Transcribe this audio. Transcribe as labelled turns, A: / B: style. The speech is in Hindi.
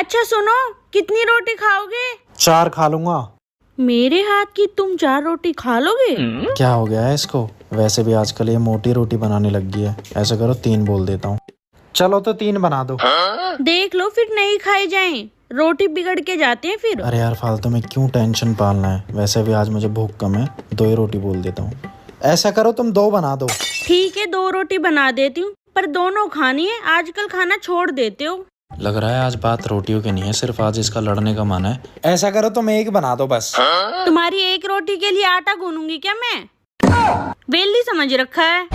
A: अच्छा सुनो, कितनी रोटी खाओगे?
B: 4 खा लूंगा।
A: मेरे हाथ की तुम 4 रोटी खा लोगे?
B: क्या हो गया है इसको? वैसे भी आजकल ये मोटी रोटी बनाने लग गई है। ऐसा करो 3 बोल देता हूँ। चलो तो 3 बना दो।
A: देख लो फिर नहीं खाई जाएं, रोटी बिगड़ के जाते हैं फिर।
B: अरे यार फालतू में क्यों टेंशन पालना है, वैसे भी आज मुझे भूख कम है, 2 ही रोटी बोल देता हूँ। ऐसा करो तुम 2 बना दो।
A: ठीक है 2 रोटी बना देती हूँ, पर दोनों खानी है, आजकल खाना छोड़ देते हो।
B: लग रहा है आज बात रोटियों की नहीं है, सिर्फ आज इसका लड़ने का मन है। ऐसा करो तुम 1 बना दो बस।
A: तुम्हारी 1 रोटी के लिए आटा गूंथूंगी क्या मैं? वेली समझ रखा है।